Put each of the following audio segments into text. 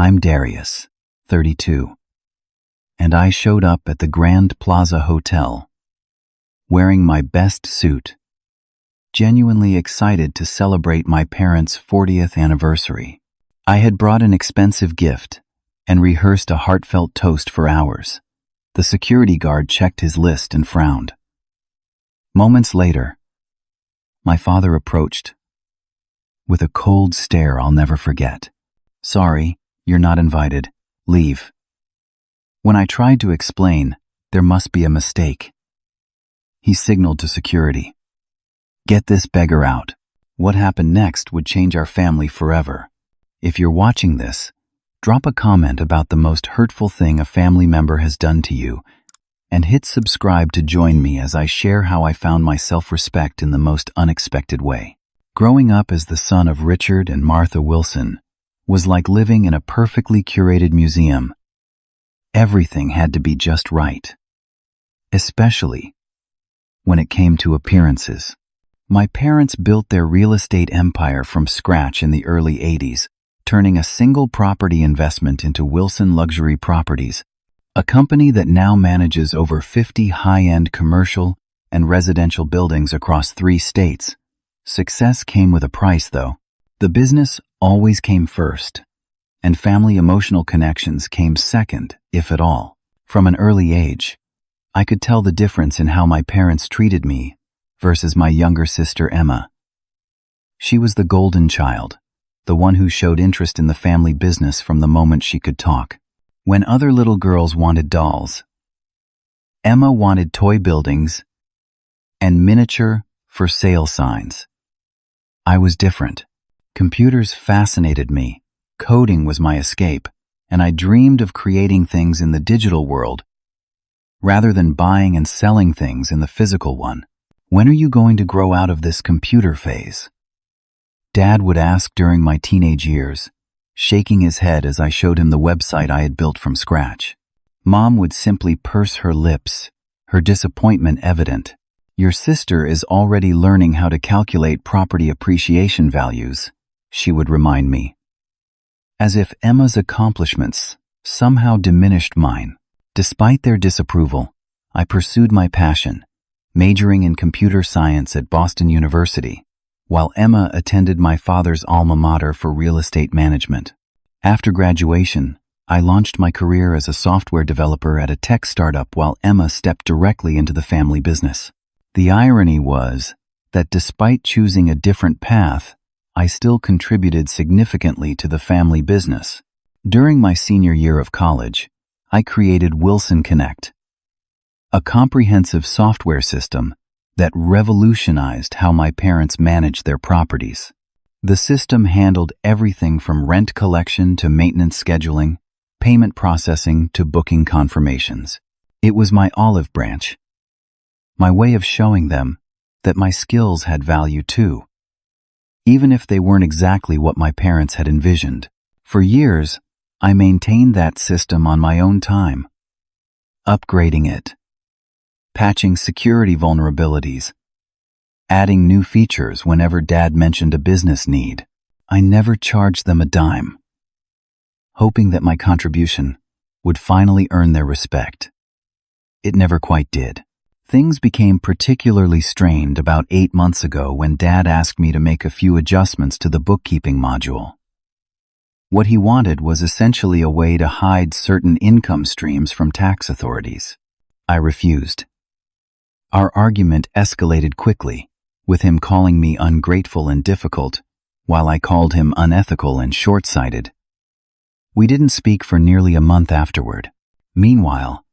I'm Darius, 32, and I showed up at the Grand Plaza Hotel, wearing my best suit, genuinely excited to celebrate my parents' 40th anniversary. I had brought an expensive gift and rehearsed a heartfelt toast for hours. The security guard checked his list and frowned. Moments later, my father approached with a cold stare I'll never forget. "Sorry, you're not invited. Leave." When I tried to explain, there must be a mistake, he signaled to security. "Get this beggar out." What happened next would change our family forever. If you're watching this, drop a comment about the most hurtful thing a family member has done to you, and hit subscribe to join me as I share how I found my self-respect in the most unexpected way. Growing up as the son of Richard and Martha Wilson was like living in a perfectly curated museum. Everything had to be just right, especially when it came to appearances. My parents built their real estate empire from scratch in the early 80s, turning a single property investment into Wilson Luxury Properties, a company that now manages over 50 high-end commercial and residential buildings across 3 states. Success came with a price, though. The business always came first, and family emotional connections came second, if at all. From an early age, I could tell the difference in how my parents treated me versus my younger sister Emma. She was the golden child, the one who showed interest in the family business from the moment she could talk. When other little girls wanted dolls, Emma wanted toy buildings and miniature for sale signs. I was different. Computers fascinated me, coding was my escape, and I dreamed of creating things in the digital world rather than buying and selling things in the physical one. "When are you going to grow out of this computer phase?" Dad would ask during my teenage years, shaking his head as I showed him the website I had built from scratch. Mom would simply purse her lips, her disappointment evident. "Your sister is already learning how to calculate property appreciation values," she would remind me, as if Emma's accomplishments somehow diminished mine. Despite their disapproval, I pursued my passion, majoring in computer science at Boston University, while Emma attended my father's alma mater for real estate management. After graduation, I launched my career as a software developer at a tech startup while Emma stepped directly into the family business. The irony was that despite choosing a different path, I still contributed significantly to the family business. During my senior year of college, I created Wilson Connect, a comprehensive software system that revolutionized how my parents managed their properties. The system handled everything from rent collection to maintenance scheduling, payment processing to booking confirmations. It was my olive branch, my way of showing them that my skills had value too, even if they weren't exactly what my parents had envisioned. For years, I maintained that system on my own time, upgrading it, patching security vulnerabilities, adding new features whenever Dad mentioned a business need. I never charged them a dime, hoping that my contribution would finally earn their respect. It never quite did. Things became particularly strained about 8 months ago when Dad asked me to make a few adjustments to the bookkeeping module. What he wanted was essentially a way to hide certain income streams from tax authorities. I refused. Our argument escalated quickly, with him calling me ungrateful and difficult, while I called him unethical and short-sighted. We didn't speak for nearly a month afterward. Meanwhile,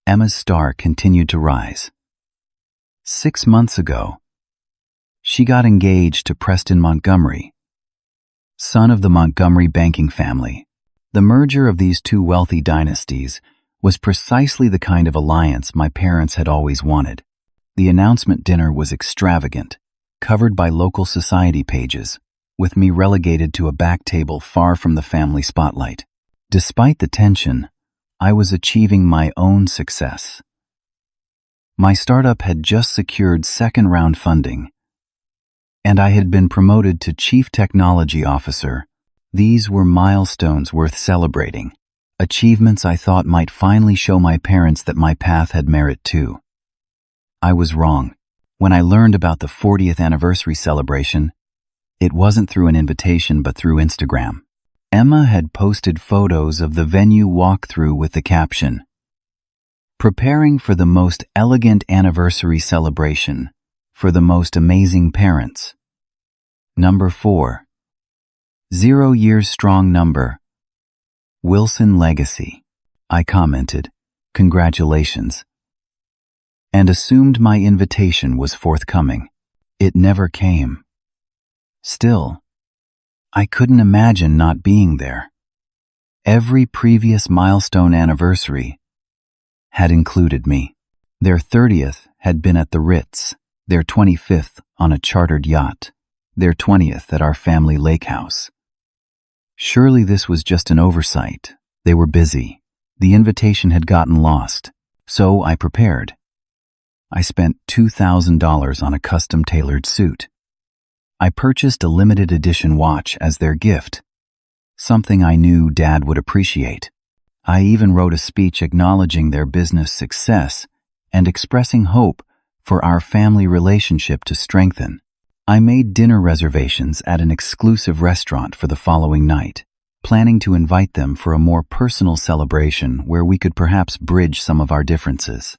Emma's star continued to rise. 6 months ago, she got engaged to Preston Montgomery, son of the Montgomery banking family. The merger of these two wealthy dynasties was precisely the kind of alliance my parents had always wanted. The announcement dinner was extravagant, covered by local society pages, with me relegated to a back table far from the family spotlight. Despite the tension, I was achieving my own success. My startup had just secured second-round funding, and I had been promoted to Chief Technology Officer, These were milestones worth celebrating, achievements I thought might finally show my parents that my path had merit too. I was wrong. When I learned about the 40th anniversary celebration, it wasn't through an invitation but through Instagram. Emma had posted photos of the venue walkthrough with the caption, "Preparing for the most elegant anniversary celebration for the most amazing parents. Number 4. 0 years strong number. Wilson legacy." I commented, "Congratulations," and assumed my invitation was forthcoming. It never came. Still, I couldn't imagine not being there. Every previous milestone anniversary had included me. Their 30th had been at the Ritz, their 25th on a chartered yacht, their 20th at our family lake house. Surely this was just an oversight. They were busy. The invitation had gotten lost. So I prepared. I spent $2,000 on a custom-tailored suit. I purchased a limited edition watch as their gift, something I knew Dad would appreciate. I even wrote a speech acknowledging their business success and expressing hope for our family relationship to strengthen. I made dinner reservations at an exclusive restaurant for the following night, planning to invite them for a more personal celebration where we could perhaps bridge some of our differences.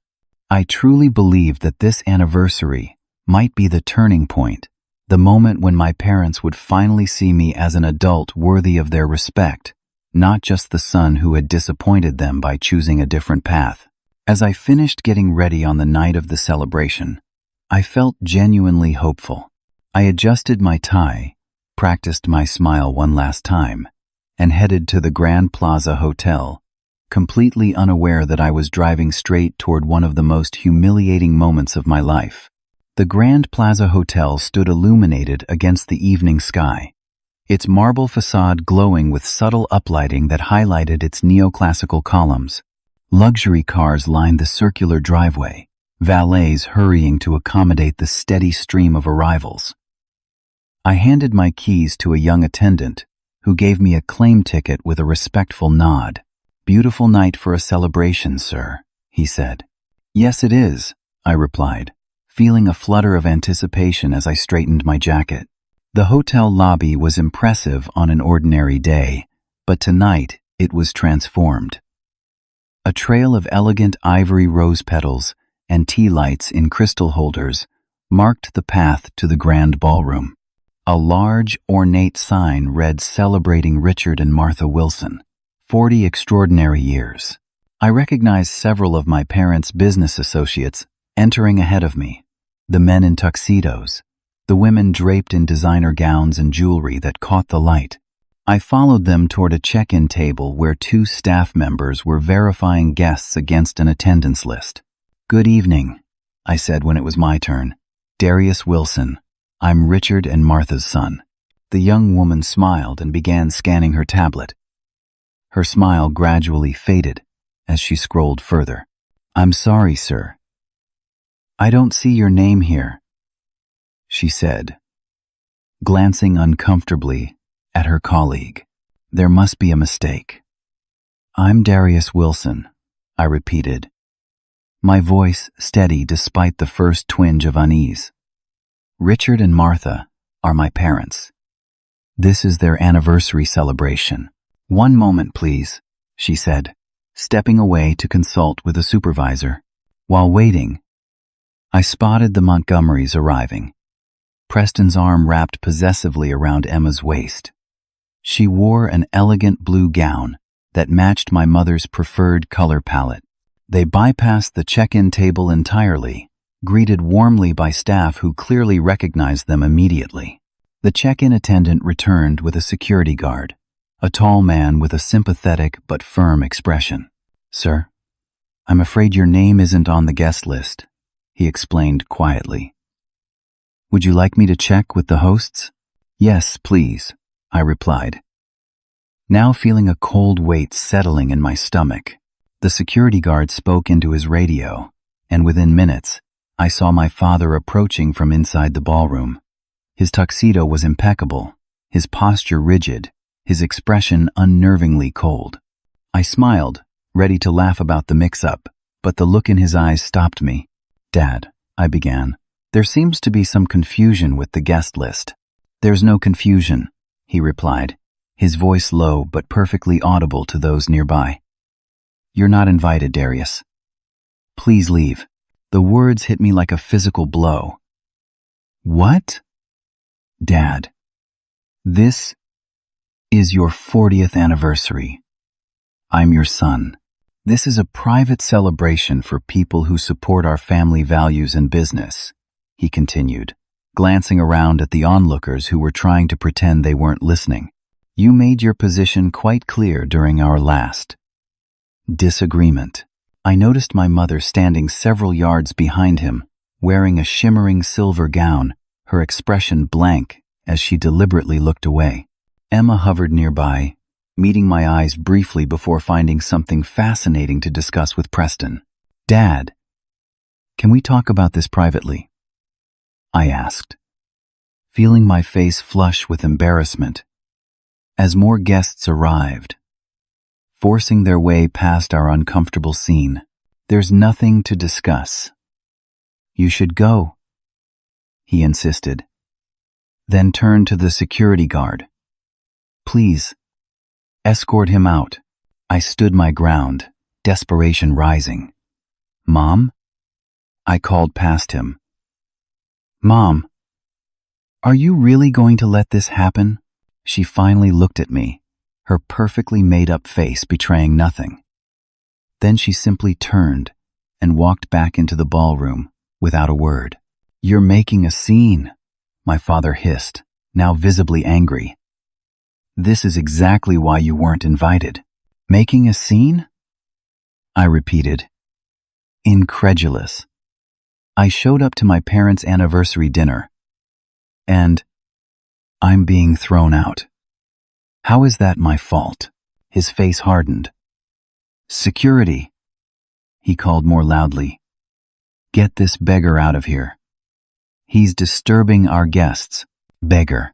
I truly believed that this anniversary might be the turning point, the moment when my parents would finally see me as an adult worthy of their respect, not just the son who had disappointed them by choosing a different path. As I finished getting ready on the night of the celebration, I felt genuinely hopeful. I adjusted my tie, practiced my smile one last time, and headed to the Grand Plaza Hotel, completely unaware that I was driving straight toward one of the most humiliating moments of my life. The Grand Plaza Hotel stood illuminated against the evening sky, its marble facade glowing with subtle uplighting that highlighted its neoclassical columns. Luxury cars lined the circular driveway, valets hurrying to accommodate the steady stream of arrivals. I handed my keys to a young attendant, who gave me a claim ticket with a respectful nod. "Beautiful night for a celebration, sir," he said. "Yes, it is," I replied, feeling a flutter of anticipation as I straightened my jacket. The hotel lobby was impressive on an ordinary day, but tonight it was transformed. A trail of elegant ivory rose petals and tea lights in crystal holders marked the path to the grand ballroom. A large, ornate sign read "Celebrating Richard and Martha Wilson, 40 extraordinary years." I recognized several of my parents' business associates entering ahead of me, the men in tuxedos, the women draped in designer gowns and jewelry that caught the light. I followed them toward a check-in table where 2 staff members were verifying guests against an attendance list. "Good evening," I said when it was my turn. "Darius Wilson. I'm Richard and Martha's son." The young woman smiled and began scanning her tablet. Her smile gradually faded as she scrolled further. "I'm sorry, sir. I don't see your name here," she said, glancing uncomfortably at her colleague. "There must be a mistake." "I'm Darius Wilson," I repeated, my voice steady despite the first twinge of unease. "Richard and Martha are my parents. This is their anniversary celebration." "One moment, please," she said, stepping away to consult with a supervisor. While waiting, I spotted the Montgomerys arriving, Preston's arm wrapped possessively around Emma's waist. She wore an elegant blue gown that matched my mother's preferred color palette. They bypassed the check-in table entirely, greeted warmly by staff who clearly recognized them immediately. The check-in attendant returned with a security guard, a tall man with a sympathetic but firm expression. "Sir, I'm afraid your name isn't on the guest list," he explained quietly. "Would you like me to check with the hosts?" "Yes, please," I replied, now feeling a cold weight settling in my stomach. The security guard spoke into his radio, and within minutes, I saw my father approaching from inside the ballroom. His tuxedo was impeccable, his posture rigid, his expression unnervingly cold. I smiled, ready to laugh about the mix-up, but the look in his eyes stopped me. "Dad," I began, "there seems to be some confusion with the guest list." "There's no confusion," he replied, his voice low but perfectly audible to those nearby. "You're not invited, Darius. Please leave." The words hit me like a physical blow. "What?" "Dad, this is your 40th anniversary. I'm your son. This is a private celebration for people who support our family values and business," he continued, glancing around at the onlookers who were trying to pretend they weren't listening. "You made your position quite clear during our last disagreement." I noticed my mother standing several yards behind him, wearing a shimmering silver gown, her expression blank as she deliberately looked away. Emma hovered nearby, meeting my eyes briefly before finding something fascinating to discuss with Preston. "Dad, can we talk about this privately?" I asked, feeling my face flush with embarrassment as more guests arrived, forcing their way past our uncomfortable scene. "There's nothing to discuss. You should go," he insisted, then turned to the security guard. "Please, escort him out." I stood my ground, desperation rising. "Mom?" I called past him. "Mom, are you really going to let this happen?" She finally looked at me, her perfectly made-up face betraying nothing. Then she simply turned and walked back into the ballroom without a word. "You're making a scene," my father hissed, now visibly angry. "This is exactly why you weren't invited." "Making a scene?" I repeated, incredulous. "I showed up to my parents' anniversary dinner, and I'm being thrown out. How is that my fault?" His face hardened. "Security," he called more loudly. "Get this beggar out of here. He's disturbing our guests." Beggar.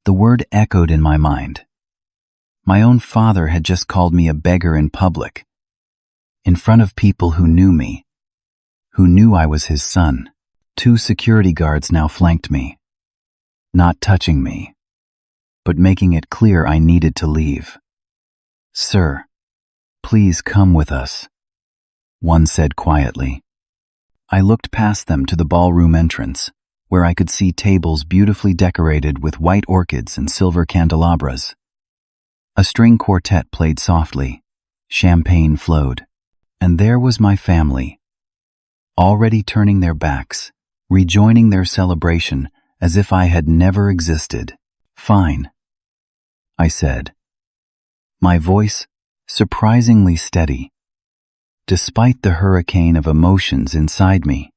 The word echoed in my mind. My own father had just called me a beggar in public, in front of people who knew me, who knew I was his son. 2 security guards now flanked me, not touching me, but making it clear I needed to leave. "Sir, please come with us," one said quietly. I looked past them to the ballroom entrance, where I could see tables beautifully decorated with white orchids and silver candelabras. A string quartet played softly, champagne flowed, and there was my family, already turning their backs, rejoining their celebration as if I had never existed. "Fine," I said, my voice surprisingly steady, despite the hurricane of emotions inside me.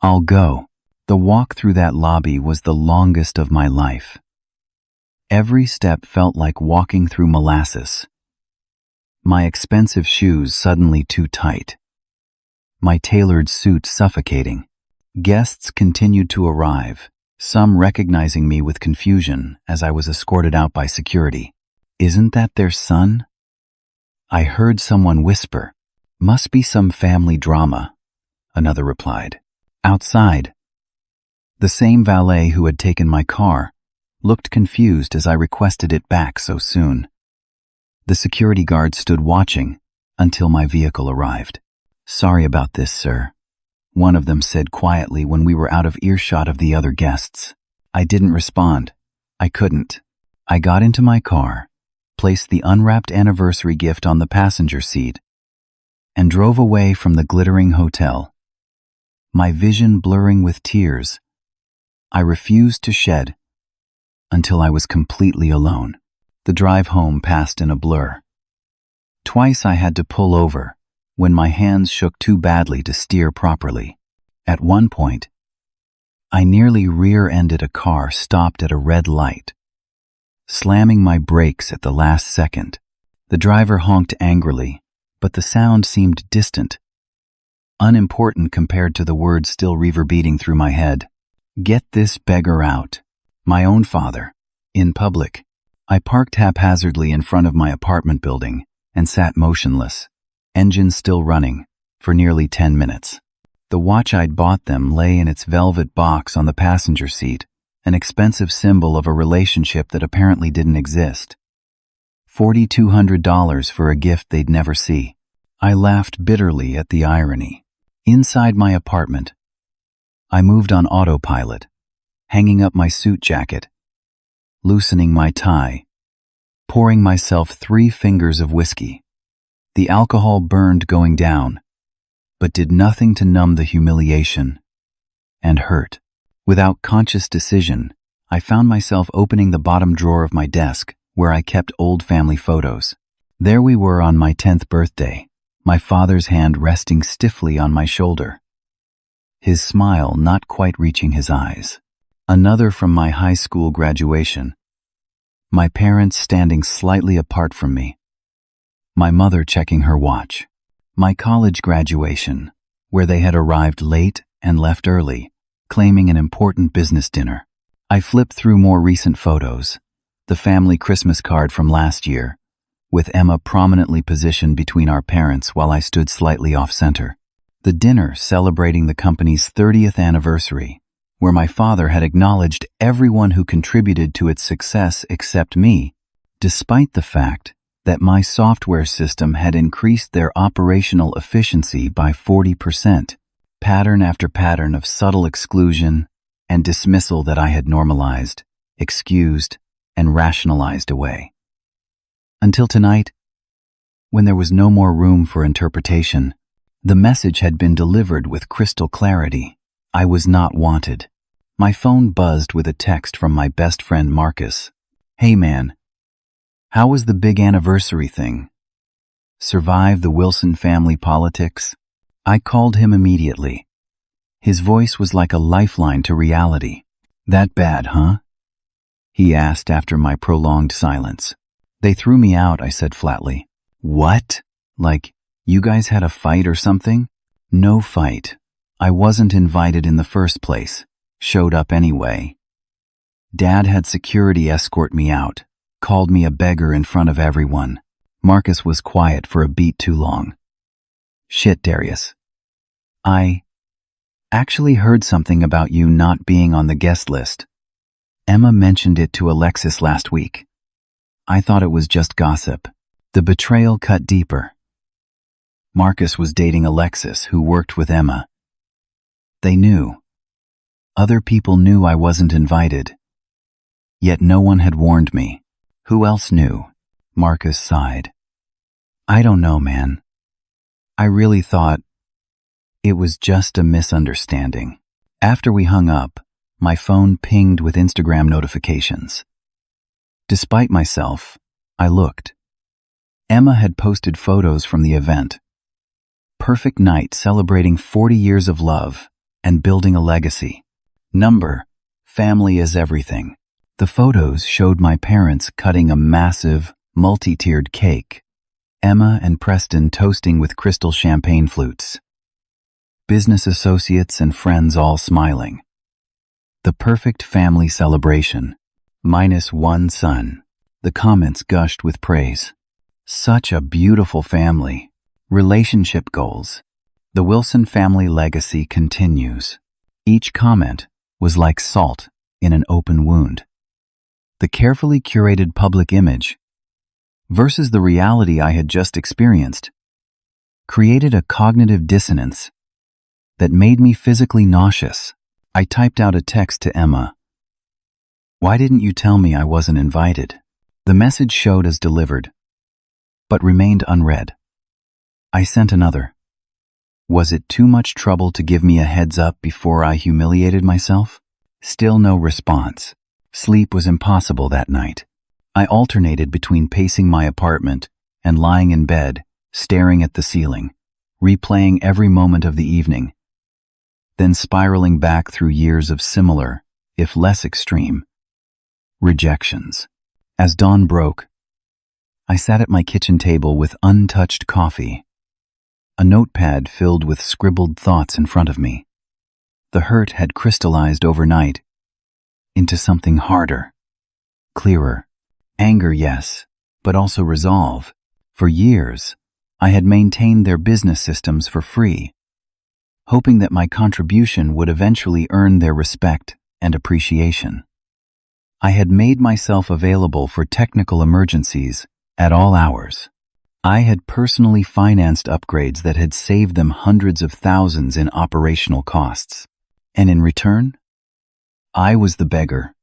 "I'll go." The walk through that lobby was the longest of my life. Every step felt like walking through molasses. My expensive shoes suddenly too tight. My tailored suit suffocating. Guests continued to arrive, some recognizing me with confusion as I was escorted out by security. "Isn't that their son?" I heard someone whisper. "Must be some family drama," another replied. Outside, the same valet who had taken my car looked confused as I requested it back so soon. The security guard stood watching until my vehicle arrived. "Sorry about this, sir," one of them said quietly when we were out of earshot of the other guests. I didn't respond. I couldn't. I got into my car, placed the unwrapped anniversary gift on the passenger seat, and drove away from the glittering hotel, my vision blurring with tears I refused to shed until I was completely alone. The drive home passed in a blur. Twice I had to pull over when my hands shook too badly to steer properly. At one point, I nearly rear-ended a car stopped at a red light, slamming my brakes at the last second. The driver honked angrily, but the sound seemed distant, unimportant compared to the words still reverberating through my head. "Get this beggar out." My own father, in public. I parked haphazardly in front of my apartment building and sat motionless, engine still running, for nearly 10 minutes. The watch I'd bought them lay in its velvet box on the passenger seat, an expensive symbol of a relationship that apparently didn't exist. $4,200 for a gift they'd never see. I laughed bitterly at the irony. Inside my apartment, I moved on autopilot, hanging up my suit jacket, loosening my tie, pouring myself 3 fingers of whiskey. The alcohol burned going down, but did nothing to numb the humiliation and hurt. Without conscious decision, I found myself opening the bottom drawer of my desk, where I kept old family photos. There we were on my 10th birthday, my father's hand resting stiffly on my shoulder, his smile not quite reaching his eyes. Another from my high school graduation, my parents standing slightly apart from me, my mother checking her watch. My college graduation, where they had arrived late and left early, claiming an important business dinner. I flipped through more recent photos, the family Christmas card from last year, with Emma prominently positioned between our parents while I stood slightly off-center. The dinner celebrating the company's 30th anniversary, where my father had acknowledged everyone who contributed to its success except me, despite the fact that my software system had increased their operational efficiency by 40%, pattern after pattern of subtle exclusion and dismissal that I had normalized, excused, and rationalized away. Until tonight, when there was no more room for interpretation, the message had been delivered with crystal clarity. I was not wanted. My phone buzzed with a text from my best friend Marcus. "Hey man, how was the big anniversary thing? Survive the Wilson family politics?" I called him immediately. His voice was like a lifeline to reality. "That bad, huh?" he asked after my prolonged silence. "They threw me out," I said flatly. "What? Like, you guys had a fight or something?" "No fight. I wasn't invited in the first place. Showed up anyway. Dad had security escort me out. Called me a beggar in front of everyone." Marcus was quiet for a beat too long. "Shit, Darius. I actually heard something about you not being on the guest list. Emma mentioned it to Alexis last week. I thought it was just gossip." The betrayal cut deeper. Marcus was dating Alexis, who worked with Emma. They knew. Other people knew I wasn't invited. Yet no one had warned me. "Who else knew?" Marcus sighed. "I don't know, man. I really thought it was just a misunderstanding." After we hung up, my phone pinged with Instagram notifications. Despite myself, I looked. Emma had posted photos from the event. Perfect night celebrating 40 years of love and building a legacy. Number, family is everything. The photos showed my parents cutting a massive, multi-tiered cake, Emma and Preston toasting with crystal champagne flutes, business associates and friends all smiling. The perfect family celebration, minus one son. The comments gushed with praise. Such a beautiful family. Relationship goals. The Wilson family legacy continues. Each comment was like salt in an open wound. The carefully curated public image versus the reality I had just experienced created a cognitive dissonance that made me physically nauseous. I typed out a text to Emma. "Why didn't you tell me I wasn't invited?" The message showed as delivered, but remained unread. I sent another. Was it too much trouble to give me a heads up before I humiliated myself? Still no response. Sleep was impossible that night. I alternated between pacing my apartment and lying in bed, staring at the ceiling, replaying every moment of the evening, then spiraling back through years of similar, if less extreme, rejections. As dawn broke, I sat at my kitchen table with untouched coffee, a notepad filled with scribbled thoughts in front of me. The hurt had crystallized overnight into something harder, clearer, Anger, yes, but also resolve. For years, I had maintained their business systems for free, hoping that my contribution would eventually earn their respect and appreciation. I had made myself available for technical emergencies at all hours. I had personally financed upgrades that had saved them hundreds of thousands in operational costs. And in return, I was the beggar,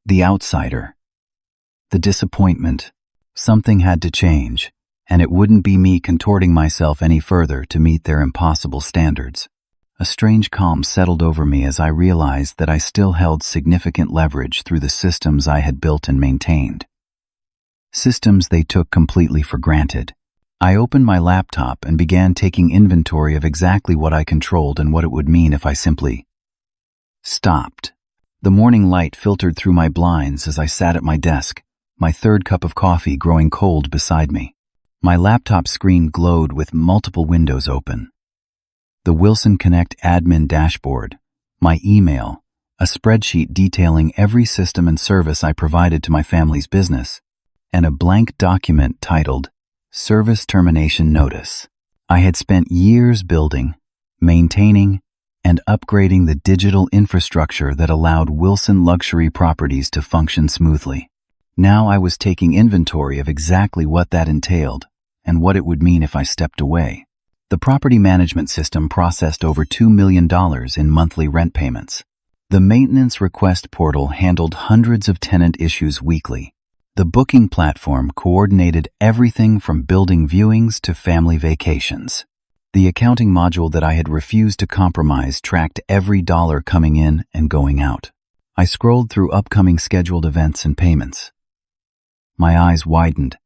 the outsider, the disappointment. Something had to change, and it wouldn't be me contorting myself any further to meet their impossible standards. A strange calm settled over me as I realized that I still held significant leverage through the systems I had built and maintained. Systems they took completely for granted. I opened my laptop and began taking inventory of exactly what I controlled and what it would mean if I simply stopped. The morning light filtered through my blinds as I sat at my desk, my third cup of coffee growing cold beside me. My laptop screen glowed with multiple windows open. The Wilson Connect admin dashboard, my email, a spreadsheet detailing every system and service I provided to my family's business, and a blank document titled Service Termination Notice. I had spent years building, maintaining, and upgrading the digital infrastructure that allowed Wilson Luxury Properties to function smoothly. Now I was taking inventory of exactly what that entailed and what it would mean if I stepped away. The property management system processed over $2 million in monthly rent payments. The maintenance request portal handled hundreds of tenant issues weekly. The booking platform coordinated everything from building viewings to family vacations. The accounting module that I had refused to compromise tracked every dollar coming in and going out. I scrolled through upcoming scheduled events and payments. My eyes widened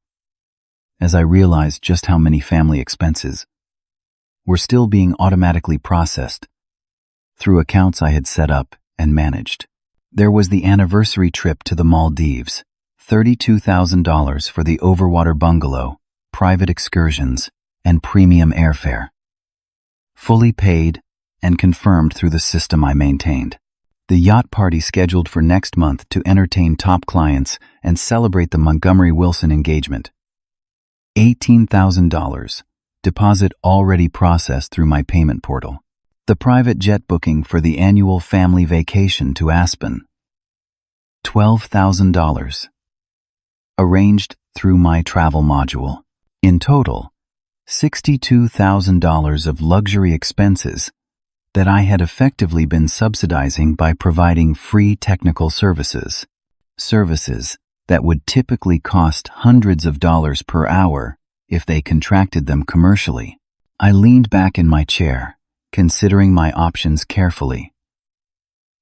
as I realized just how many family expenses were still being automatically processed through accounts I had set up and managed. There was the anniversary trip to the Maldives, $32,000 for the overwater bungalow, private excursions, and premium airfare. Fully paid and confirmed through the system I maintained. The yacht party scheduled for next month to entertain top clients and celebrate the Montgomery Wilson engagement. $18,000. Deposit already processed through my payment portal. The private jet booking for the annual family vacation to Aspen. $12,000. Arranged through my travel module. In total, $62,000 of luxury expenses that I had effectively been subsidizing by providing free technical services. Services that would typically cost hundreds of dollars per hour if they contracted them commercially. I leaned back in my chair, considering my options carefully.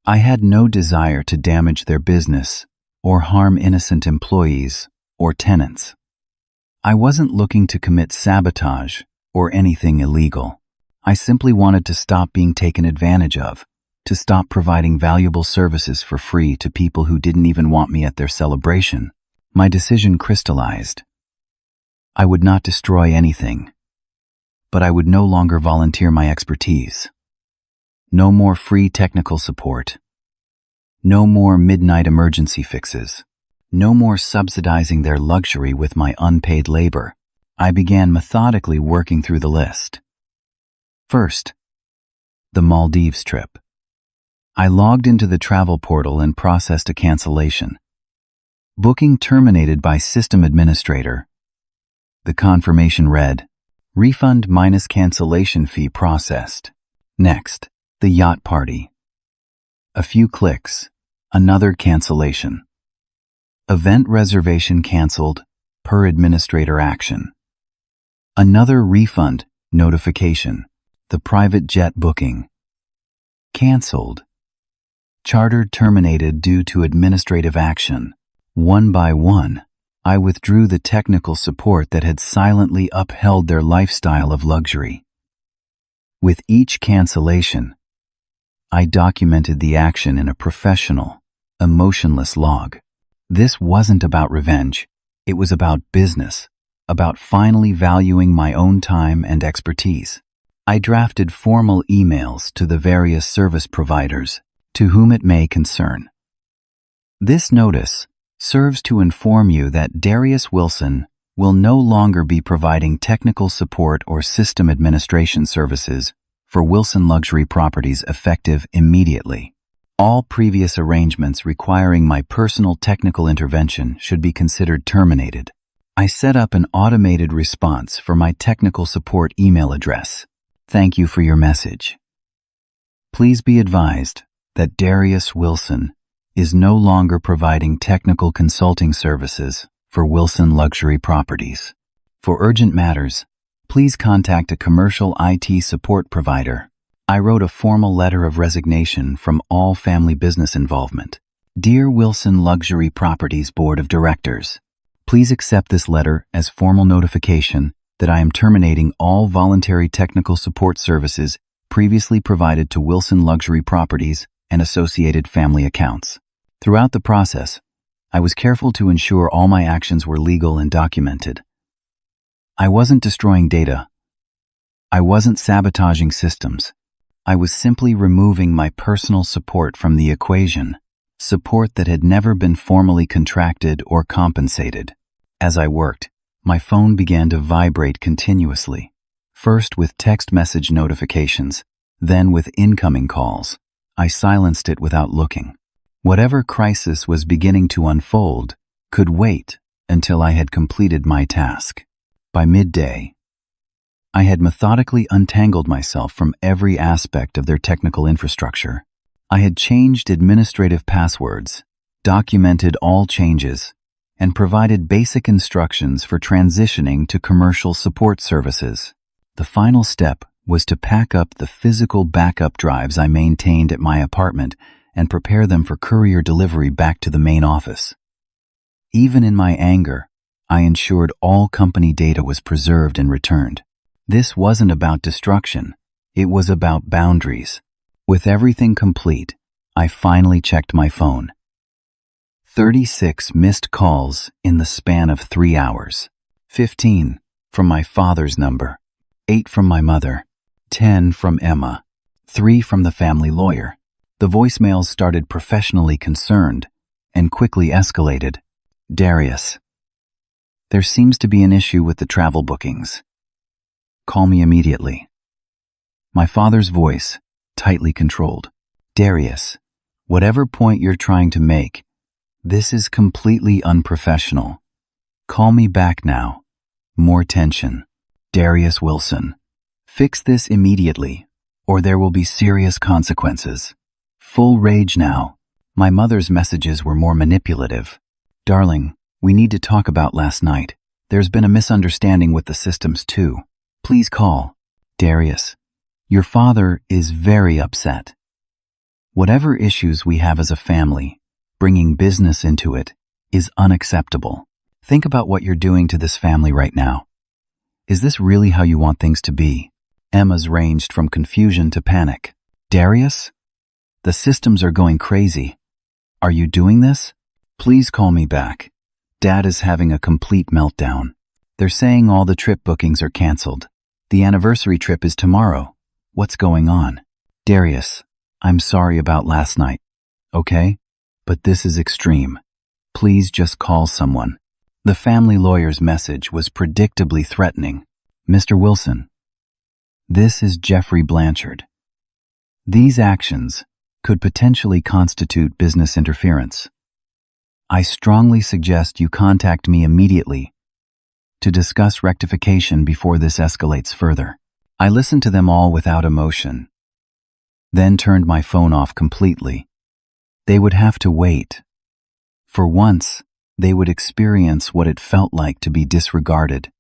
I had no desire to damage their business or harm innocent employees or tenants. I wasn't looking to commit sabotage or anything illegal. I simply wanted to stop being taken advantage of, to stop providing valuable services for free to people who didn't even want me at their celebration. My decision crystallized. I would not destroy anything, but I would no longer volunteer my expertise. No more free technical support. No more midnight emergency fixes. No more subsidizing their luxury with my unpaid labor. I began methodically working through the list. First, the Maldives trip. I logged into the travel portal and processed a cancellation. Booking terminated by system administrator. The confirmation read, refund minus cancellation fee processed. Next, the yacht party. A few clicks, another cancellation. Event reservation canceled, per administrator action. Another refund notification. The private jet booking. Canceled. Charter terminated due to administrative action. One by one, I withdrew the technical support that had silently upheld their lifestyle of luxury. With each cancellation, I documented the action in a professional, emotionless log. This wasn't about revenge. It was about business, about finally valuing my own time and expertise. I drafted formal emails to the various service providers to whom it may concern. This notice serves to inform you that Darius Wilson will no longer be providing technical support or system administration services for Wilson Luxury Properties effective immediately. All previous arrangements requiring my personal technical intervention should be considered terminated. I set up an automated response for my technical support email address. Thank you for your message. Please be advised that Darius Wilson is no longer providing technical consulting services for Wilson Luxury Properties. For urgent matters, please contact a commercial IT support provider. I wrote a formal letter of resignation from all family business involvement. Dear Wilson Luxury Properties Board of Directors, please accept this letter as formal notification that I am terminating all voluntary technical support services previously provided to Wilson Luxury Properties and associated family accounts. Throughout the process, I was careful to ensure all my actions were legal and documented. I wasn't destroying data. I wasn't sabotaging systems. I was simply removing my personal support from the equation, support that had never been formally contracted or compensated. As I worked, my phone began to vibrate continuously, first with text message notifications, then with incoming calls. I silenced it without looking. Whatever crisis was beginning to unfold could wait until I had completed my task. By midday, I had methodically untangled myself from every aspect of their technical infrastructure. I had changed administrative passwords, documented all changes, and provided basic instructions for transitioning to commercial support services. The final step was to pack up the physical backup drives I maintained at my apartment and prepare them for courier delivery back to the main office. Even in my anger, I ensured all company data was preserved and returned. This wasn't about destruction, it was about boundaries. With everything complete, I finally checked my phone. 36 missed calls in the span of 3 hours. 15 from my father's number, 8 from my mother, 10 from Emma, 3 from the family lawyer. The voicemails started professionally concerned and quickly escalated. Darius, there seems to be an issue with the travel bookings. Call me immediately. My father's voice, tightly controlled. Darius, whatever point you're trying to make, this is completely unprofessional. Call me back now. More tension. Darius Wilson. Fix this immediately, or there will be serious consequences. Full rage now. My mother's messages were more manipulative. Darling, we need to talk about last night. There's been a misunderstanding with the systems too. Please call. Darius, your father is very upset. Whatever issues we have as a family, bringing business into it is unacceptable. Think about what you're doing to this family right now. Is this really how you want things to be? Emma's ranged from confusion to panic. Darius? The systems are going crazy. Are you doing this? Please call me back. Dad is having a complete meltdown. They're saying all the trip bookings are canceled. The anniversary trip is tomorrow. What's going on? Darius, I'm sorry about last night. Okay? But this is extreme. Please just call someone. The family lawyer's message was predictably threatening. Mr. Wilson, this is Jeffrey Blanchard. These actions could potentially constitute business interference. I strongly suggest you contact me immediately to discuss rectification before this escalates further. I listened to them all without emotion, then turned my phone off completely. They would have to wait. For once, they would experience what it felt like to be disregarded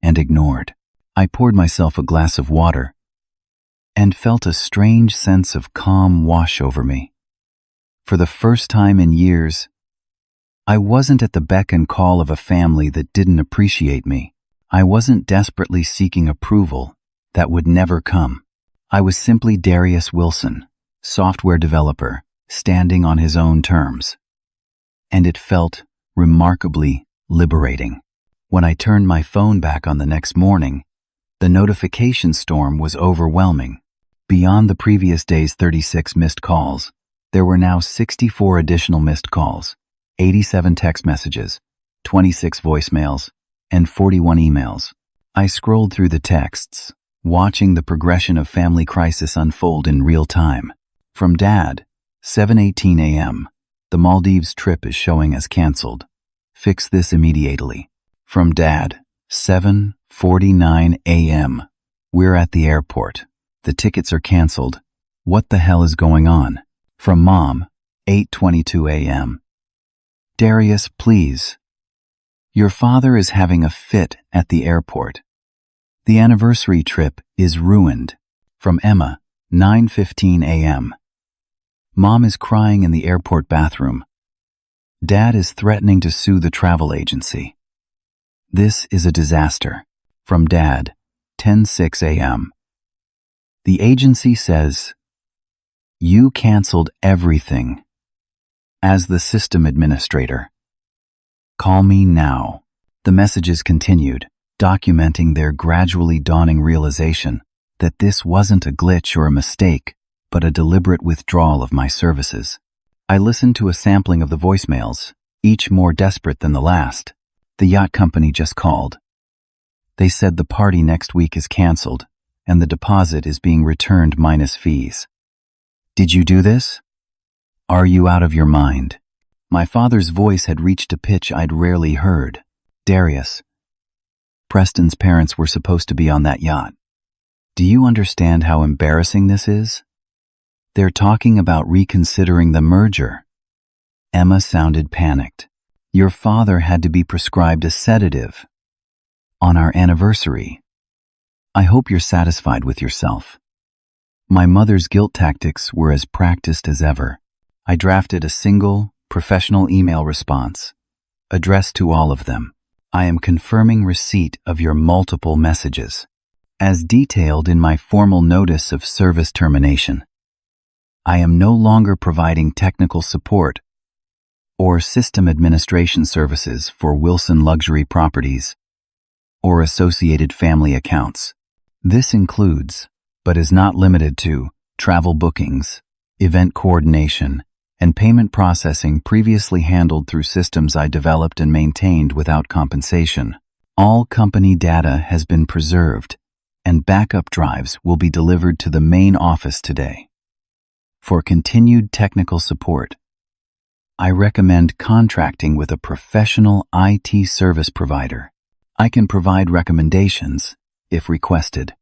and ignored. I poured myself a glass of water and felt a strange sense of calm wash over me. For the first time in years, I wasn't at the beck and call of a family that didn't appreciate me. I wasn't desperately seeking approval that would never come. I was simply Darius Wilson, software developer, standing on his own terms. And it felt remarkably liberating. When I turned my phone back on the next morning, the notification storm was overwhelming. Beyond the previous day's 36 missed calls, there were now 64 additional missed calls, 87 text messages, 26 voicemails, and 41 emails. I scrolled through the texts, watching the progression of family crisis unfold in real time. From Dad, 7:18 a.m. The Maldives trip is showing as canceled. Fix this immediately. From Dad, 7:49 a.m. We're at the airport. The tickets are canceled. What the hell is going on? From Mom, 8:22 a.m. Darius, please. Your father is having a fit at the airport. The anniversary trip is ruined. From Emma, 9:15 a.m. Mom is crying in the airport bathroom. Dad is threatening to sue the travel agency. This is a disaster. From Dad, 10:06 a.m. The agency says, you canceled everything. As the system administrator, call me now. The messages continued, documenting their gradually dawning realization that this wasn't a glitch or a mistake, but a deliberate withdrawal of my services. I listened to a sampling of the voicemails, each more desperate than the last. The yacht company just called. They said the party next week is canceled, and the deposit is being returned minus fees. Did you do this? Are you out of your mind? My father's voice had reached a pitch I'd rarely heard. Darius, Preston's parents were supposed to be on that yacht. Do you understand how embarrassing this is? They're talking about reconsidering the merger. Emma sounded panicked. Your father had to be prescribed a sedative. On our anniversary. I hope you're satisfied with yourself. My mother's guilt tactics were as practiced as ever. I drafted a single, professional email response, addressed to all of them. I am confirming receipt of your multiple messages, as detailed in my formal notice of service termination. I am no longer providing technical support or system administration services for Wilson Luxury Properties or associated family accounts. This includes, but is not limited to, travel bookings, event coordination, and payment processing previously handled through systems I developed and maintained without compensation. All company data has been preserved, and backup drives will be delivered to the main office today. For continued technical support, I recommend contracting with a professional IT service provider. I can provide recommendations, if requested.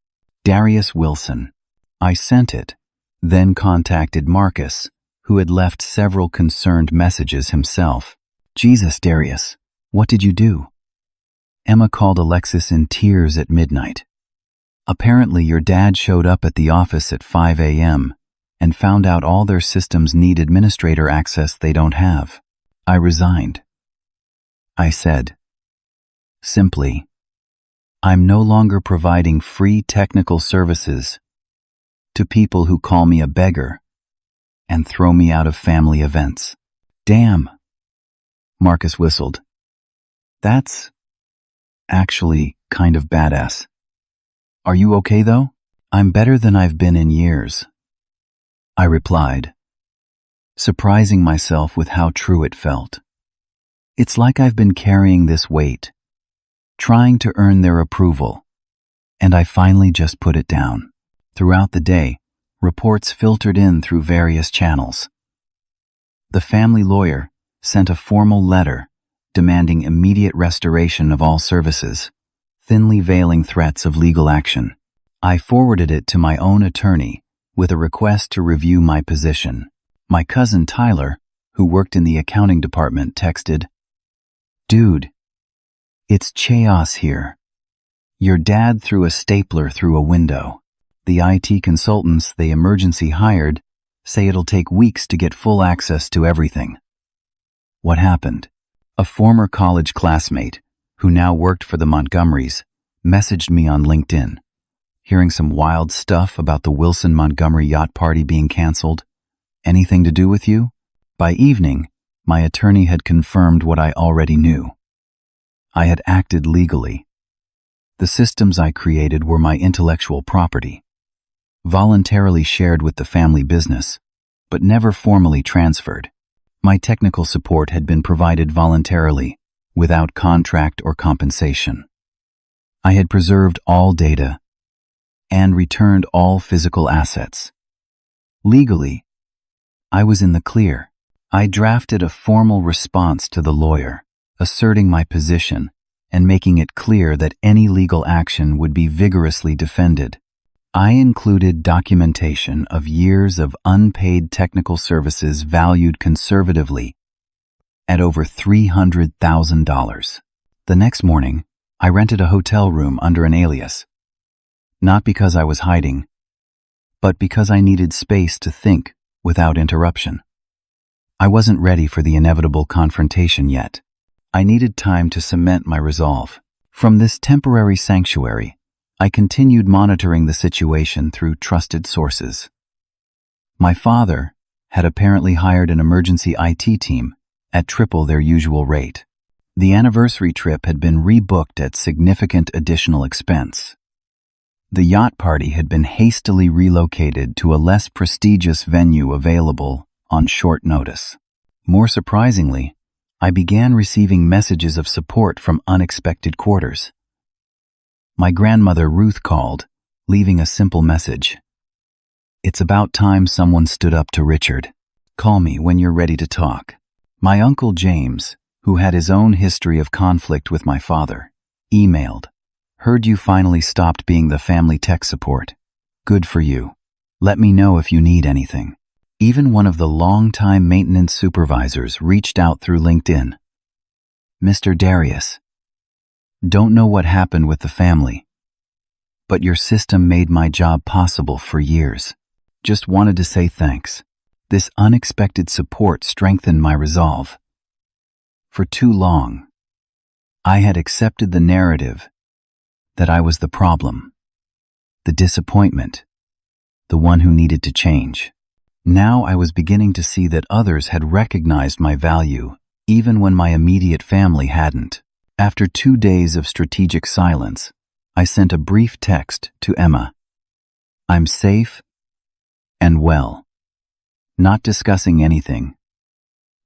Darius Wilson. I sent it, then contacted Marcus, who had left several concerned messages himself. Jesus, Darius, what did you do? Emma called Alexis in tears at midnight. Apparently your dad showed up at the office at 5 a.m. and found out all their systems need administrator access they don't have. I resigned. I said, simply, I'm no longer providing free technical services to people who call me a beggar and throw me out of family events. Damn. Marcus whistled. That's actually kind of badass. Are you okay though? I'm better than I've been in years, I replied, surprising myself with how true it felt. It's like I've been carrying this weight, trying to earn their approval, and I finally just put it down. Throughout the day, reports filtered in through various channels. The family lawyer sent a formal letter demanding immediate restoration of all services, thinly veiling threats of legal action. I forwarded it to my own attorney with a request to review my position. My cousin Tyler, who worked in the accounting department, texted, Dude, it's chaos here. Your dad threw a stapler through a window. The IT consultants they emergency hired say it'll take weeks to get full access to everything. What happened? A former college classmate, who now worked for the Montgomerys, messaged me on LinkedIn. Hearing some wild stuff about the Wilson Montgomery yacht party being canceled. Anything to do with you? By evening, my attorney had confirmed what I already knew. I had acted legally. The systems I created were my intellectual property, voluntarily shared with the family business, but never formally transferred. My technical support had been provided voluntarily, without contract or compensation. I had preserved all data and returned all physical assets. Legally, I was in the clear. I drafted a formal response to the lawyer, asserting my position and making it clear that any legal action would be vigorously defended. I included documentation of years of unpaid technical services valued conservatively at over $300,000. The next morning, I rented a hotel room under an alias, not because I was hiding, but because I needed space to think without interruption. I wasn't ready for the inevitable confrontation yet. I needed time to cement my resolve. From this temporary sanctuary, I continued monitoring the situation through trusted sources. My father had apparently hired an emergency IT team at triple their usual rate. The anniversary trip had been rebooked at significant additional expense. The yacht party had been hastily relocated to a less prestigious venue available on short notice. More surprisingly, I began receiving messages of support from unexpected quarters. My grandmother Ruth called, leaving a simple message. "It's about time someone stood up to Richard. Call me when you're ready to talk." My uncle James, who had his own history of conflict with my father, emailed, "Heard you finally stopped being the family tech support. Good for you. Let me know if you need anything." Even one of the longtime maintenance supervisors reached out through LinkedIn. "Mr. Darius, don't know what happened with the family, but your system made my job possible for years. Just wanted to say thanks. This unexpected support strengthened my resolve. For too long, I had accepted the narrative that I was the problem, the disappointment, the one who needed to change. Now I was beginning to see that others had recognized my value, even when my immediate family hadn't. After 2 days of strategic silence, I sent a brief text to Emma. "I'm safe and well. Not discussing anything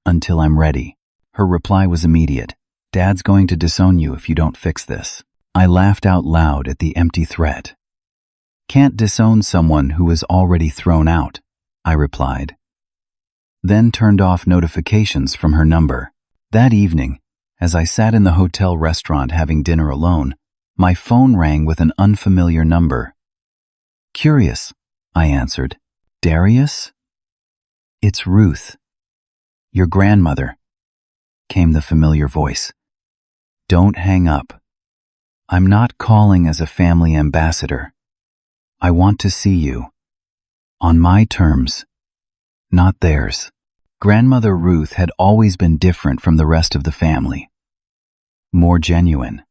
until I'm ready." Her reply was immediate. "Dad's going to disown you if you don't fix this." I laughed out loud at the empty threat. "Can't disown someone who is already thrown out," I replied. Then turned off notifications from her number. That evening, as I sat in the hotel restaurant having dinner alone, my phone rang with an unfamiliar number. "Curious," I answered. "Darius?" "It's Ruth. Your grandmother," came the familiar voice. "Don't hang up. I'm not calling as a family ambassador. I want to see you. On my terms, not theirs." Grandmother Ruth had always been different from the rest of the family. More genuine.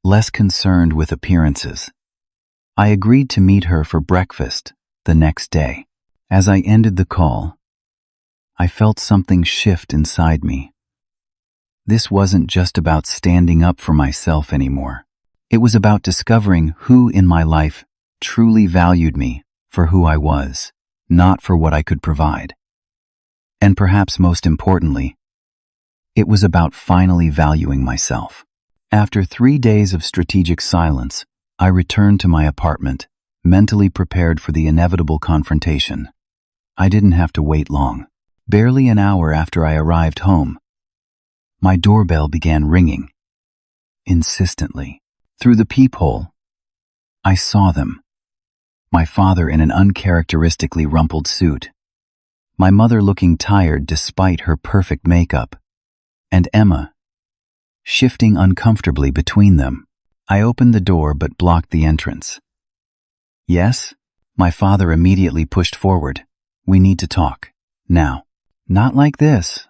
Less concerned with appearances. I agreed to meet her for breakfast the next day. As I ended the call, I felt something shift inside me. This wasn't just about standing up for myself anymore. It was about discovering who in my life truly valued me for who I was, not for what I could provide. And perhaps most importantly, it was about finally valuing myself. After 3 days of strategic silence, I returned to my apartment, mentally prepared for the inevitable confrontation. I didn't have to wait long. Barely an hour after I arrived home, my doorbell began ringing, insistently. Through the peephole, I saw them. My father in an uncharacteristically rumpled suit, my mother looking tired despite her perfect makeup, and Emma, shifting uncomfortably between them. I opened the door but blocked the entrance. "Yes?" My father immediately pushed forward. "We need to talk. Now." "Not like this,"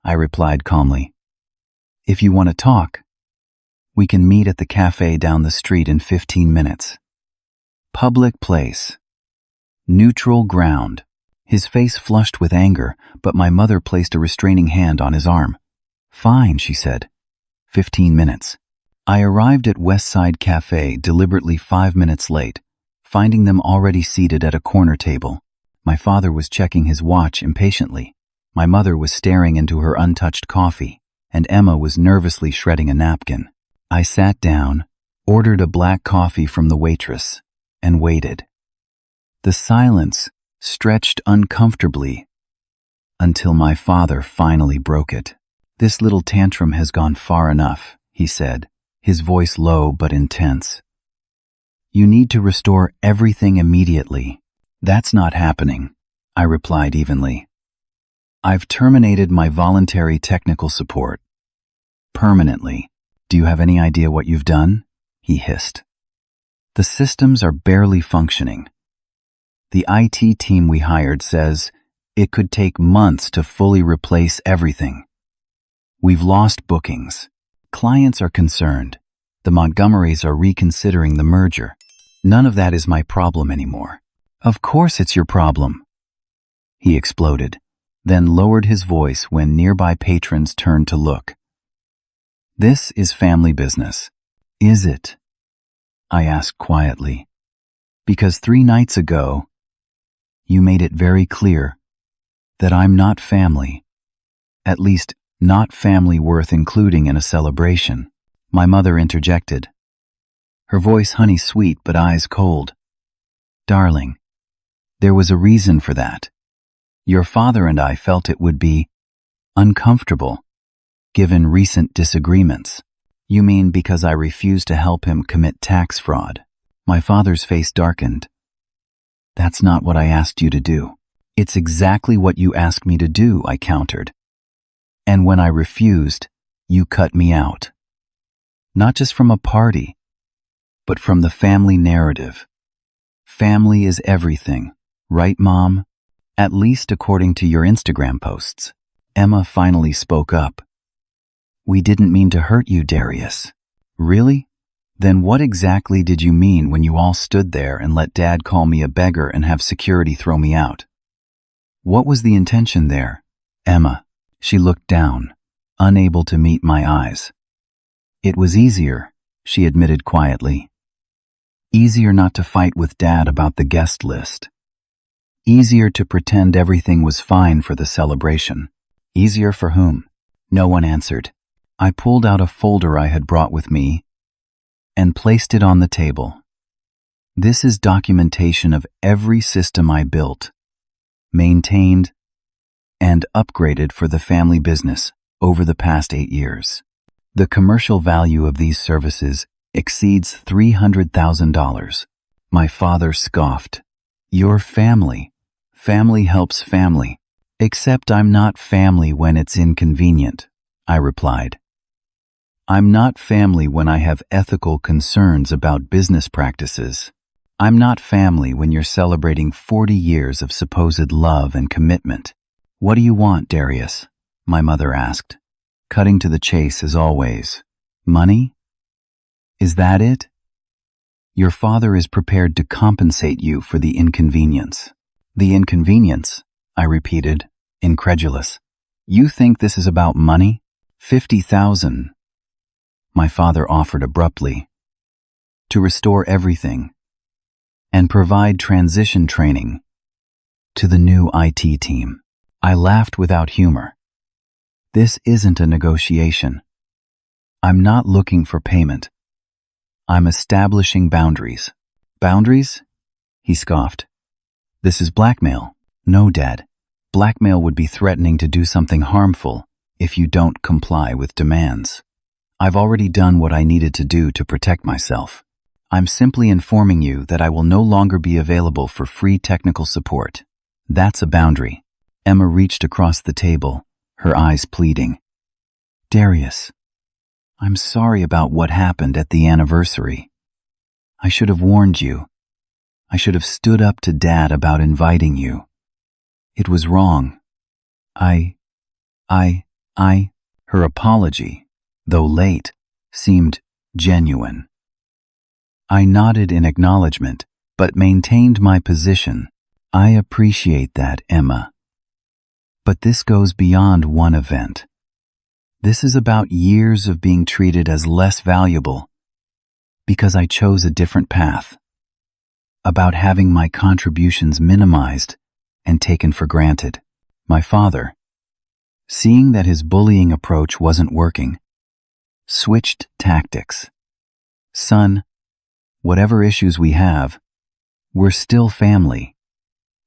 I replied calmly. "If you want to talk, we can meet at the cafe down the street in 15 minutes. Public place. Neutral ground." His face flushed with anger, but my mother placed a restraining hand on his arm. "Fine," she said. 15 minutes. I arrived at Westside Cafe deliberately 5 minutes late, finding them already seated at a corner table. My father was checking his watch impatiently. My mother was staring into her untouched coffee, and Emma was nervously shredding a napkin. I sat down, ordered a black coffee from the waitress, and waited. The silence stretched uncomfortably until my father finally broke it. "This little tantrum has gone far enough," he said, his voice low but intense. "You need to restore everything immediately." "That's not happening," I replied evenly. "I've terminated my voluntary technical support. Permanently. Do you have any idea what you've done?" he hissed. "The systems are barely functioning. The IT team we hired says it could take months to fully replace everything. We've lost bookings. Clients are concerned. The Montgomerys are reconsidering the merger. None of that is my problem anymore." "Of course it's your problem," he exploded, then lowered his voice when nearby patrons turned to look. "This is family business." "Is it?" I asked quietly. "Because 3 nights ago, you made it very clear that I'm not family. At least, not family worth including in a celebration." My mother interjected, her voice honey-sweet but eyes cold. "Darling, there was a reason for that. Your father and I felt it would be uncomfortable, given recent disagreements." "You mean because I refused to help him commit tax fraud?" My father's face darkened. "That's not what I asked you to do." "It's exactly what you asked me to do," I countered. "And when I refused, you cut me out. Not just from a party, but from the family narrative. Family is everything, right, Mom? At least according to your Instagram posts." Emma finally spoke up. "We didn't mean to hurt you, Darius." "Really? Then what exactly did you mean when you all stood there and let Dad call me a beggar and have security throw me out? What was the intention there?" "Emma," she looked down, unable to meet my eyes. "It was easier," she admitted quietly. "Easier not to fight with Dad about the guest list. Easier to pretend everything was fine for the celebration." "Easier for whom?" No one answered. I pulled out a folder I had brought with me and placed it on the table. "This is documentation of every system I built, maintained, and upgraded for the family business over the past 8 years. The commercial value of these services exceeds $300,000. My father scoffed. "Your family. Family helps family. Except I'm not family when it's inconvenient," I replied. "I'm not family when I have ethical concerns about business practices. I'm not family when you're celebrating 40 years of supposed love and commitment." "What do you want, Darius?" my mother asked, cutting to the chase as always. "Money? Is that it?" "Your father is prepared to compensate you for the inconvenience." "The inconvenience?" I repeated, incredulous. "You think this is about money? 50,000. My father offered abruptly. "To restore everything and provide transition training to the new IT team." I laughed without humor. "This isn't a negotiation. I'm not looking for payment. I'm establishing boundaries." "Boundaries?" he scoffed. "This is blackmail." "No, Dad. Blackmail would be threatening to do something harmful if you don't comply with demands. I've already done what I needed to do to protect myself. I'm simply informing you that I will no longer be available for free technical support. That's a boundary." Emma reached across the table, her eyes pleading. "Darius, I'm sorry about what happened at the anniversary. I should have warned you. I should have stood up to Dad about inviting you. It was wrong. Her apology, though late, seemed genuine. I nodded in acknowledgement, but maintained my position. "I appreciate that, Emma. But this goes beyond one event. This is about years of being treated as less valuable because I chose a different path. About having my contributions minimized and taken for granted. My father, Seeing that his bullying approach wasn't working, switched tactics. Son, whatever issues we have, we're still family.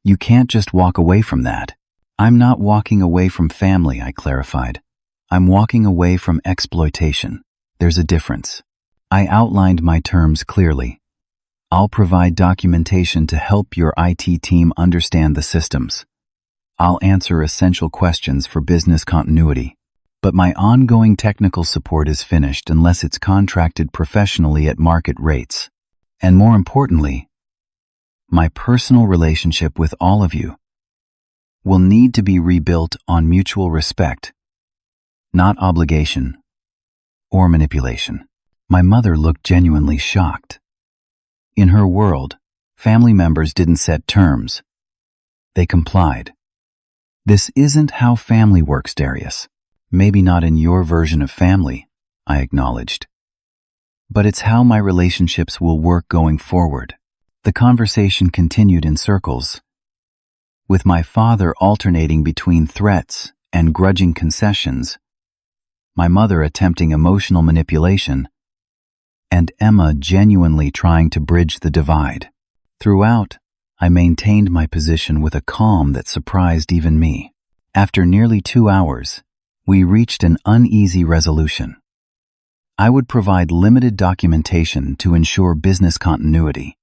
You can't just walk away from that. I'm not walking away from family, I clarified. I'm walking away from exploitation. There's a difference. I outlined my terms clearly. I'll provide documentation to help your IT team understand the systems. I'll answer essential questions for business continuity. But my ongoing technical support is finished unless it's contracted professionally at market rates. And more importantly, my personal relationship with all of you will need to be rebuilt on mutual respect, not obligation or manipulation. My mother looked genuinely shocked. In her world, family members didn't set terms. They complied. This isn't how family works, Darius. Maybe not in your version of family, I acknowledged. But it's how my relationships will work going forward. The conversation continued in circles, with my father alternating between threats and grudging concessions, my mother attempting emotional manipulation, and Emma genuinely trying to bridge the divide. Throughout, I maintained my position with a calm that surprised even me. After nearly 2 hours, we reached an uneasy resolution. I would provide limited documentation to ensure business continuity.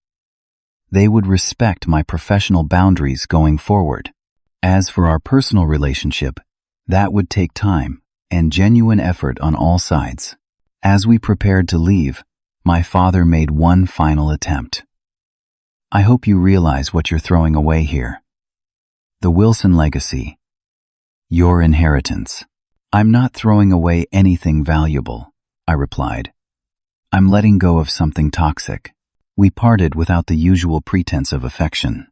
They would respect my professional boundaries going forward. As for our personal relationship, that would take time and genuine effort on all sides. As we prepared to leave, my father made one final attempt. I hope you realize what you're throwing away here. The Wilson legacy. Your inheritance. I'm not throwing away anything valuable, I replied. I'm letting go of something toxic. We parted without the usual pretense of affection.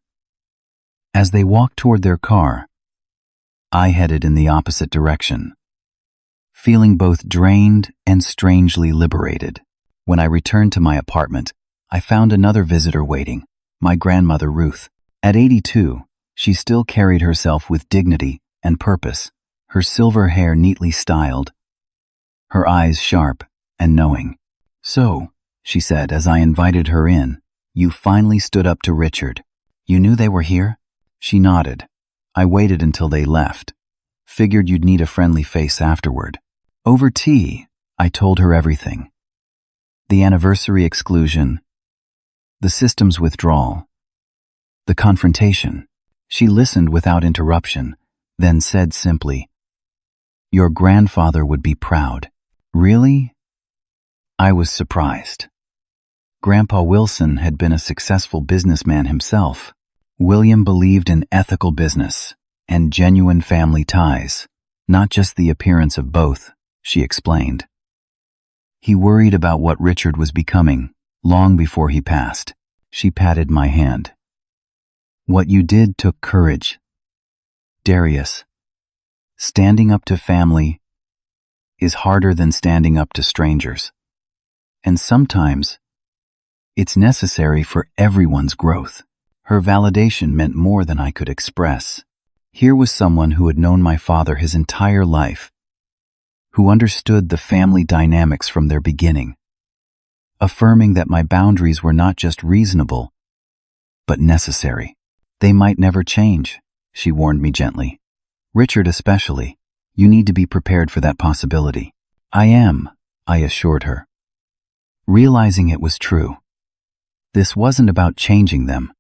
As they walked toward their car, I headed in the opposite direction, feeling both drained and strangely liberated. When I returned to my apartment, I found another visitor waiting, my grandmother Ruth. At 82, she still carried herself with dignity and purpose, her silver hair neatly styled, her eyes sharp and knowing. So, she said as I invited her in, you finally stood up to Richard. You knew they were here? She nodded. I waited until they left. Figured you'd need a friendly face afterward. Over tea, I told her everything. The anniversary exclusion, the system's withdrawal, the confrontation. She listened without interruption, then said simply, your grandfather would be proud. Really? I was surprised. Grandpa Wilson had been a successful businessman himself. William believed in ethical business and genuine family ties, not just the appearance of both, she explained. He worried about what Richard was becoming long before he passed. She patted my hand. What you did took courage. Darius, standing up to family is harder than standing up to strangers. And sometimes, it's necessary for everyone's growth. Her validation meant more than I could express. Here was someone who had known my father his entire life, who understood the family dynamics from their beginning, affirming that my boundaries were not just reasonable, but necessary. They might never change, she warned me gently. Richard especially, you need to be prepared for that possibility. I am, I assured her, realizing it was true. This wasn't about changing them.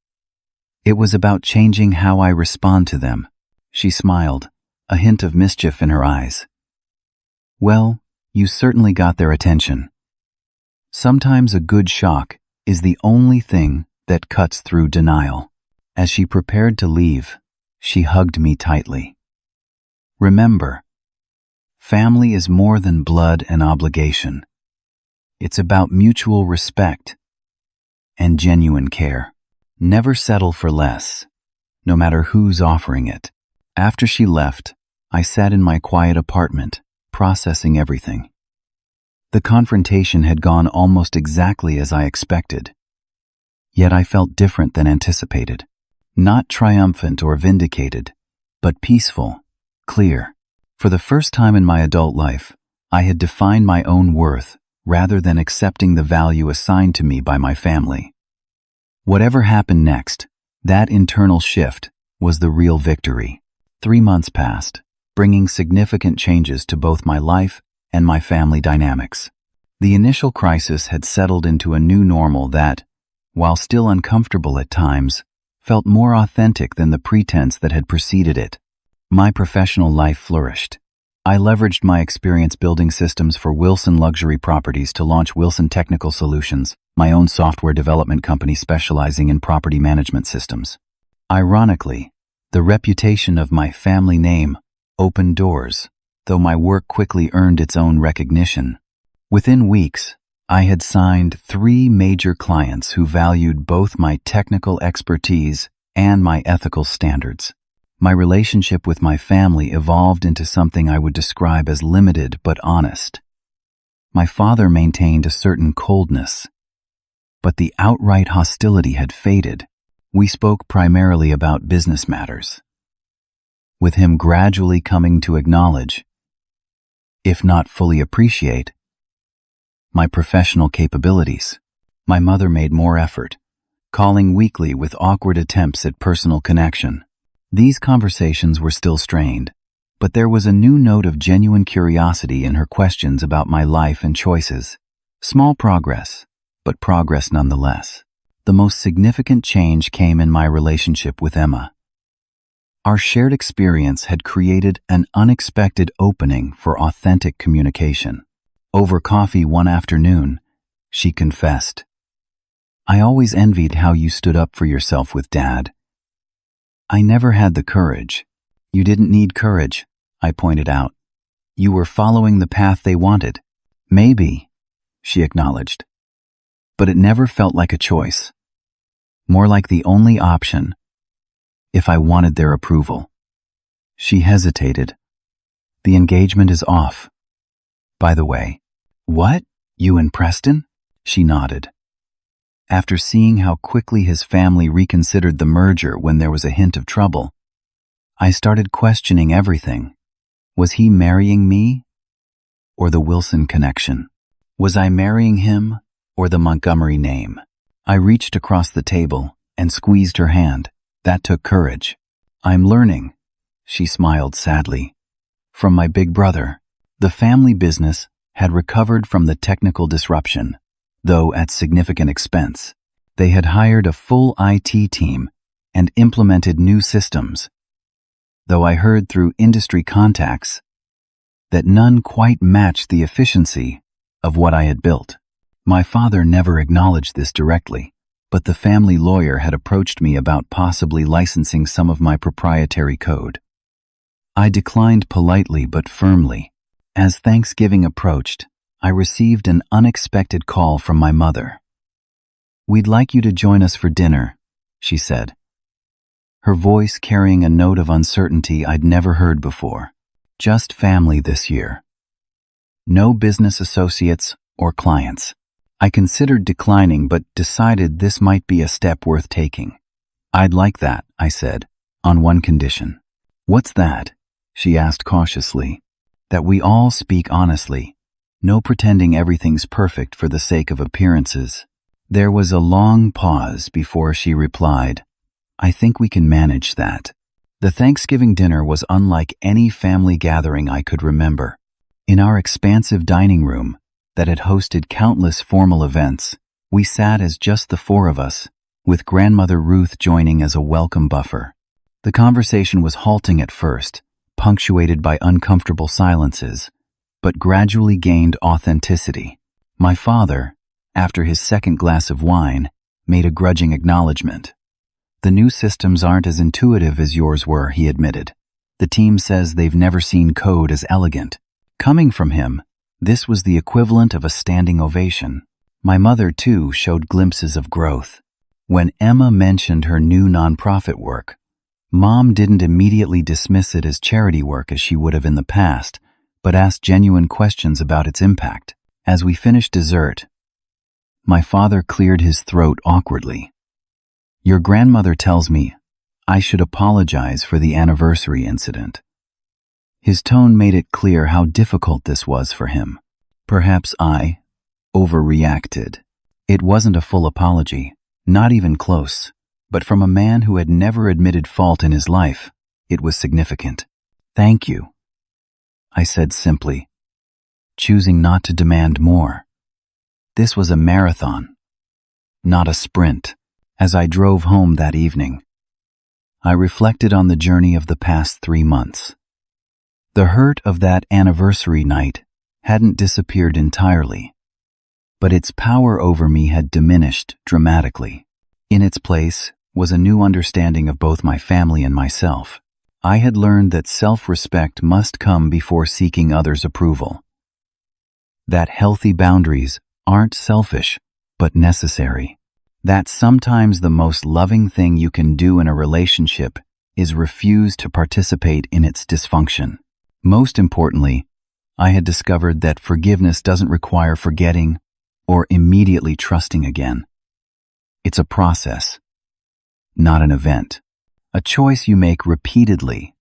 It was about changing how I respond to them. She smiled, a hint of mischief in her eyes. Well, you certainly got their attention. Sometimes a good shock is the only thing that cuts through denial. As she prepared to leave, she hugged me tightly. Remember, family is more than blood and obligation. It's about mutual respect and genuine care. Never settle for less, no matter who's offering it. After she left, I sat in my quiet apartment, processing everything. The confrontation had gone almost exactly as I expected. Yet I felt different than anticipated. Not triumphant or vindicated, but peaceful, clear. For the first time in my adult life, I had defined my own worth rather than accepting the value assigned to me by my family. Whatever happened next, that internal shift was the real victory. 3 months passed, bringing significant changes to both my life and my family dynamics. The initial crisis had settled into a new normal that, while still uncomfortable at times, felt more authentic than the pretense that had preceded it. My professional life flourished. I leveraged my experience building systems for Wilson Luxury Properties to launch Wilson Technical Solutions, my own software development company specializing in property management systems. Ironically, the reputation of my family name opened doors, though my work quickly earned its own recognition. Within weeks, I had signed 3 major clients who valued both my technical expertise and my ethical standards. My relationship with my family evolved into something I would describe as limited but honest. My father maintained a certain coldness, but the outright hostility had faded. We spoke primarily about business matters, with him gradually coming to acknowledge, if not fully appreciate, my professional capabilities. My mother made more effort, calling weekly with awkward attempts at personal connection. These conversations were still strained, but there was a new note of genuine curiosity in her questions about my life and choices. Small progress, but progress nonetheless. The most significant change came in my relationship with Emma. Our shared experience had created an unexpected opening for authentic communication. Over coffee one afternoon, she confessed, "I always envied how you stood up for yourself with Dad. I never had the courage." "You didn't need courage," I pointed out. "You were following the path they wanted." "Maybe," she acknowledged, "but it never felt like a choice. More like the only option, if I wanted their approval." She hesitated. "The engagement is off, by the way." "What? You and Preston?" She nodded. After seeing how quickly his family reconsidered the merger when there was a hint of trouble, I started questioning everything. Was he marrying me, or the Wilson connection? Was I marrying him, or the Montgomery name? I reached across the table and squeezed her hand. That took courage. "I'm learning," she smiled sadly, "from my big brother." The family business had recovered from the technical disruption, though at significant expense. They had hired a full IT team and implemented new systems, though I heard through industry contacts that none quite matched the efficiency of what I had built. My father never acknowledged this directly, but the family lawyer had approached me about possibly licensing some of my proprietary code. I declined politely but firmly. As Thanksgiving approached, I received an unexpected call from my mother. "We'd like you to join us for dinner," she said, her voice carrying a note of uncertainty I'd never heard before. "Just family this year. No business associates or clients." I considered declining but decided this might be a step worth taking. "I'd like that," I said, "on one condition." "What's that?" she asked cautiously. "That we all speak honestly. No pretending everything's perfect for the sake of appearances." There was a long pause before she replied, "I think we can manage that." The Thanksgiving dinner was unlike any family gathering I could remember. In our expansive dining room that had hosted countless formal events, we sat as just the 4 of us, with grandmother Ruth joining as a welcome buffer. The conversation was halting at first, punctuated by uncomfortable silences, but gradually gained authenticity. My father, after his second glass of wine, made a grudging acknowledgement. "The new systems aren't as intuitive as yours were," he admitted. "The team says they've never seen code as elegant." Coming from him, this was the equivalent of a standing ovation. My mother, too, showed glimpses of growth. When Emma mentioned her new nonprofit work, Mom didn't immediately dismiss it as charity work as she would have in the past, but asked genuine questions about its impact. As we finished dessert, my father cleared his throat awkwardly. "Your grandmother tells me I should apologize for the anniversary incident." His tone made it clear how difficult this was for him. Perhaps I overreacted. It wasn't a full apology, not even close, but from a man who had never admitted fault in his life, it was significant. "Thank you," I said simply, choosing not to demand more. This was a marathon, not a sprint. As I drove home that evening, I reflected on the journey of the past 3 months. The hurt of that anniversary night hadn't disappeared entirely, but its power over me had diminished dramatically. In its place was a new understanding of both my family and myself. I had learned that self-respect must come before seeking others' approval. That healthy boundaries aren't selfish, but necessary. That sometimes the most loving thing you can do in a relationship is refuse to participate in its dysfunction. Most importantly, I had discovered that forgiveness doesn't require forgetting or immediately trusting again. It's a process, not an event. A choice you make repeatedly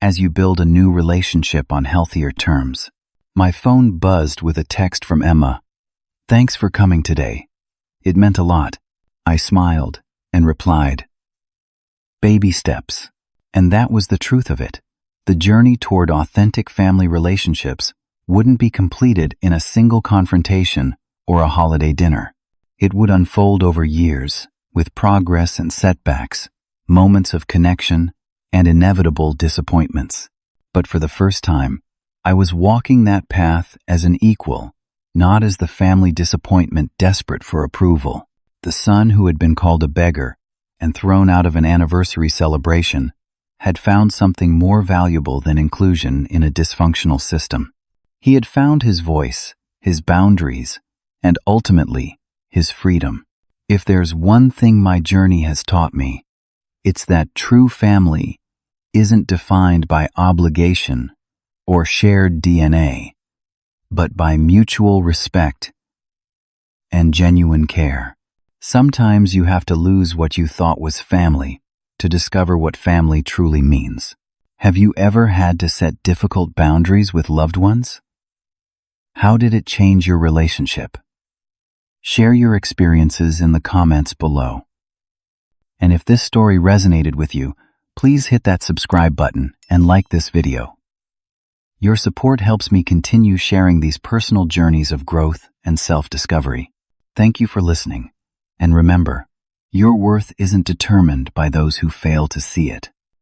as you build a new relationship on healthier terms. My phone buzzed with a text from Emma. "Thanks for coming today. It meant a lot." I smiled and replied, "Baby steps." And that was the truth of it. The journey toward authentic family relationships wouldn't be completed in a single confrontation or a holiday dinner. It would unfold over years, with progress and setbacks, moments of connection, and inevitable disappointments. But for the first time, I was walking that path as an equal, not as the family disappointment desperate for approval. The son who had been called a beggar and thrown out of an anniversary celebration had found something more valuable than inclusion in a dysfunctional system. He had found his voice, his boundaries, and ultimately, his freedom. If there's one thing my journey has taught me, it's that true family isn't defined by obligation or shared DNA, but by mutual respect and genuine care. Sometimes you have to lose what you thought was family to discover what family truly means. Have you ever had to set difficult boundaries with loved ones? How did it change your relationship? Share your experiences in the comments below. And if this story resonated with you, please hit that subscribe button and like this video. Your support helps me continue sharing these personal journeys of growth and self-discovery. Thank you for listening. And remember, your worth isn't determined by those who fail to see it.